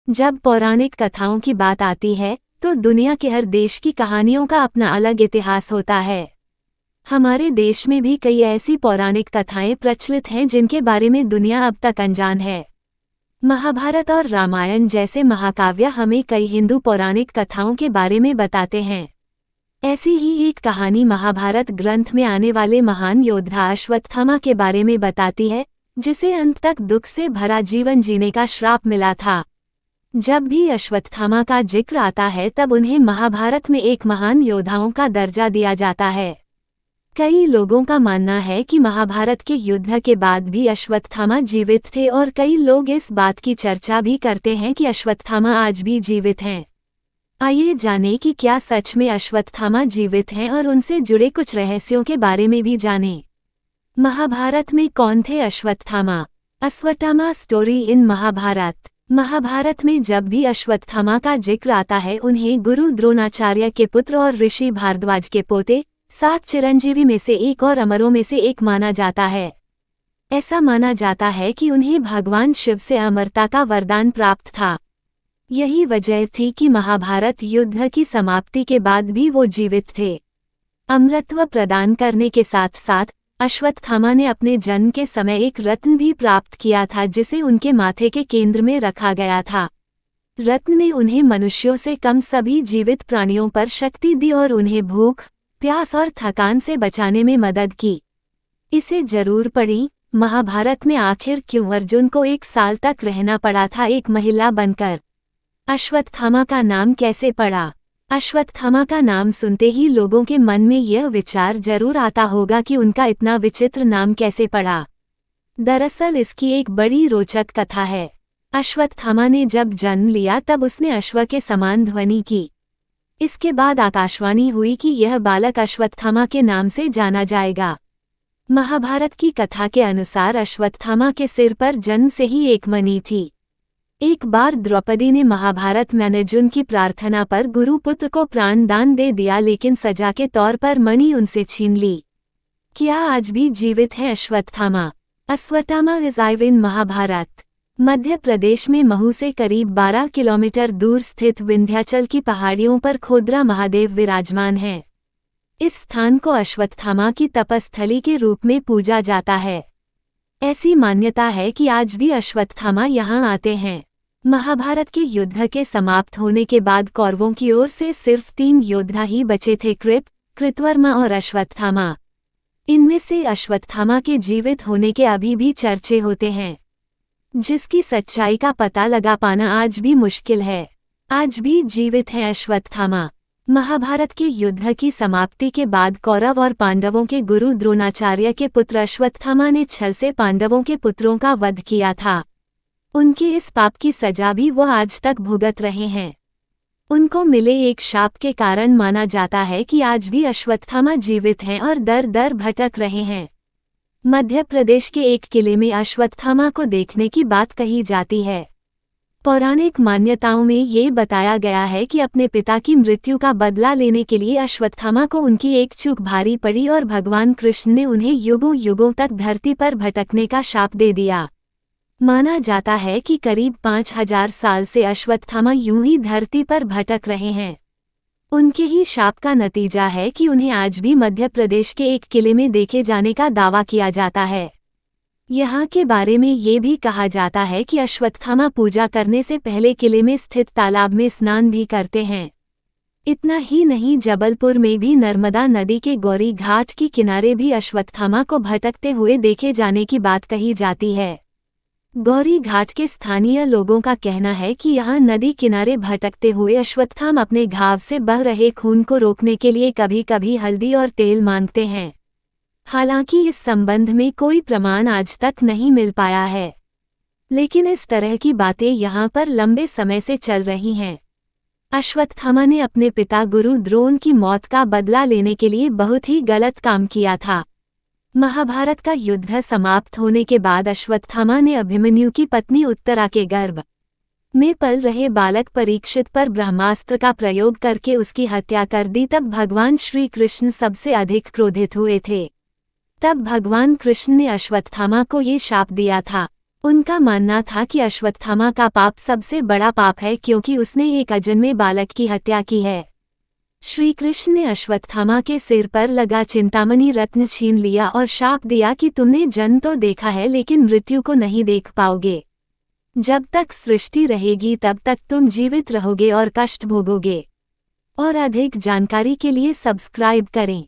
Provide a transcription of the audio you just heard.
जब पौराणिक कथाओं की बात आती है तो दुनिया के हर देश की कहानियों का अपना अलग इतिहास होता है। हमारे देश में भी कई ऐसी पौराणिक कथाएं प्रचलित हैं जिनके बारे में दुनिया अब तक अनजान है। महाभारत और रामायण जैसे महाकाव्य हमें कई हिंदू पौराणिक कथाओं के बारे में बताते हैं। ऐसी ही एक कहानी महाभारत ग्रंथ में आने वाले महान योद्धा अश्वत्थामा के बारे में बताती है, जिसे अंत तक दुख से भरा जीवन जीने का श्राप मिला था। जब भी अश्वत्थामा का जिक्र आता है तब उन्हें महाभारत में एक महान योद्धाओं का दर्जा दिया जाता है। कई लोगों का मानना है कि महाभारत के युद्ध के बाद भी अश्वत्थामा जीवित थे और कई लोग इस बात की चर्चा भी करते हैं कि अश्वत्थामा आज भी जीवित हैं। आइए जानें कि क्या सच में अश्वत्थामा जीवित हैं और उनसे जुड़े कुछ रहस्यों के बारे में भी जानें। महाभारत में कौन थे अश्वत्थामा? Ashwatthama story in Mahabharata. महाभारत में जब भी अश्वत्थामा का जिक्र आता है उन्हें गुरु द्रोणाचार्य के पुत्र और ऋषि भारद्वाज के पोते, 7 चिरंजीवी में से एक और अमरों में से एक माना जाता है। ऐसा माना जाता है कि उन्हें भगवान शिव से अमरता का वरदान प्राप्त था। यही वजह थी कि महाभारत युद्ध की समाप्ति के बाद भी वो जीवित थे। अमरत्व प्रदान करने के साथ साथ अश्वत्थामा ने अपने जन्म के समय एक रत्न भी प्राप्त किया था जिसे उनके माथे के केंद्र में रखा गया था। रत्न ने उन्हें मनुष्यों से कम सभी जीवित प्राणियों पर शक्ति दी और उन्हें भूख, प्यास और थकान से बचाने में मदद की। इसे जरूर पढ़ी। महाभारत में आखिर क्यों अर्जुन को 1 साल तक रहना पड़ा था एक महिला बनकर? अश्वत्थामा का नाम कैसे पड़ा? अश्वत्थामा का नाम सुनते ही लोगों के मन में यह विचार जरूर आता होगा कि उनका इतना विचित्र नाम कैसे पड़ा। दरअसल इसकी एक बड़ी रोचक कथा है। अश्वत्थामा ने जब जन्म लिया तब उसने अश्व के समान ध्वनि की। इसके बाद आकाशवाणी हुई कि यह बालक अश्वत्थामा के नाम से जाना जाएगा। महाभारत की कथा के अनुसार अश्वत्थामा के सिर पर जन्म से ही एक मणि थी। एक बार द्रौपदी ने महाभारत में अर्जुन की प्रार्थना पर गुरुपुत्र को प्राण दान दे दिया, लेकिन सजा के तौर पर मणि उनसे छीन ली। क्या आज भी जीवित है अश्वत्थामा? अश्वत्थामा इज आइव इन महाभारत। मध्य प्रदेश में महू से करीब 12 किलोमीटर दूर स्थित विंध्याचल की पहाड़ियों पर खोदरा महादेव विराजमान है। इस स्थान को अश्वत्थामा की तपस्थली के रूप में पूजा जाता है। ऐसी मान्यता है कि आज भी अश्वत्थामा यहाँ आते हैं। महाभारत के युद्ध के समाप्त होने के बाद कौरवों की ओर से सिर्फ 3 योद्धा ही बचे थे, कृप, कृतवर्मा और अश्वत्थामा। इनमें से अश्वत्थामा के जीवित होने के अभी भी चर्चे होते हैं, जिसकी सच्चाई का पता लगा पाना आज भी मुश्किल है। आज भी जीवित हैं अश्वत्थामा। महाभारत के युद्ध की समाप्ति के बाद कौरव और पांडवों के गुरु द्रोणाचार्य के पुत्र अश्वत्थामा ने छल से पांडवों के पुत्रों का वध किया था। उनके इस पाप की सजा भी वो आज तक भुगत रहे हैं। उनको मिले एक शाप के कारण माना जाता है कि आज भी अश्वत्थामा जीवित हैं और दर दर भटक रहे हैं। मध्य प्रदेश के एक किले में अश्वत्थामा को देखने की बात कही जाती है। पौराणिक मान्यताओं में ये बताया गया है कि अपने पिता की मृत्यु का बदला लेने के लिए अश्वत्थामा को उनकी एक चूक भारी पड़ी और भगवान कृष्ण ने उन्हें युगों युगों तक धरती पर भटकने का शाप दे दिया। माना जाता है कि करीब 5000 साल से अश्वत्थामा यूं ही धरती पर भटक रहे हैं। उनके ही शाप का नतीजा है कि उन्हें आज भी मध्य प्रदेश के एक किले में देखे जाने का दावा किया जाता है। यहाँ के बारे में ये भी कहा जाता है कि अश्वत्थामा पूजा करने से पहले किले में स्थित तालाब में स्नान भी करते हैं। इतना ही नहीं, जबलपुर में भी नर्मदा नदी के गौरी घाट के किनारे भी अश्वत्थामा को भटकते हुए देखे जाने की बात कही जाती है। गौरी घाट के स्थानीय लोगों का कहना है कि यहाँ नदी किनारे भटकते हुए अश्वत्थामा अपने घाव से बह रहे खून को रोकने के लिए कभी कभी हल्दी और तेल मांगते हैं। हालांकि इस संबंध में कोई प्रमाण आज तक नहीं मिल पाया है, लेकिन इस तरह की बातें यहाँ पर लंबे समय से चल रही हैं। अश्वत्थामा ने अपने पिता गुरु द्रोण की मौत का बदला लेने के लिए बहुत ही गलत काम किया था। महाभारत का युद्ध समाप्त होने के बाद अश्वत्थामा ने अभिमन्यु की पत्नी उत्तरा के गर्भ में पल रहे बालक परीक्षित पर ब्रह्मास्त्र का प्रयोग करके उसकी हत्या कर दी। तब भगवान श्री कृष्ण सबसे अधिक क्रोधित हुए थे। तब भगवान कृष्ण ने अश्वत्थामा को ये शाप दिया था उनका मानना था कि अश्वत्थामा का पाप सबसे बड़ा पाप है क्योंकि उसने एक अजन्मे बालक की हत्या की है। श्री कृष्ण ने अश्वत्थामा के सिर पर लगा चिंतामणि रत्न छीन लिया और शाप दिया कि तुमने जन्म तो देखा है लेकिन मृत्यु को नहीं देख पाओगे। जब तक सृष्टि रहेगी तब तक तुम जीवित रहोगे और कष्ट भोगोगे। और अधिक जानकारी के लिए सब्सक्राइब करें।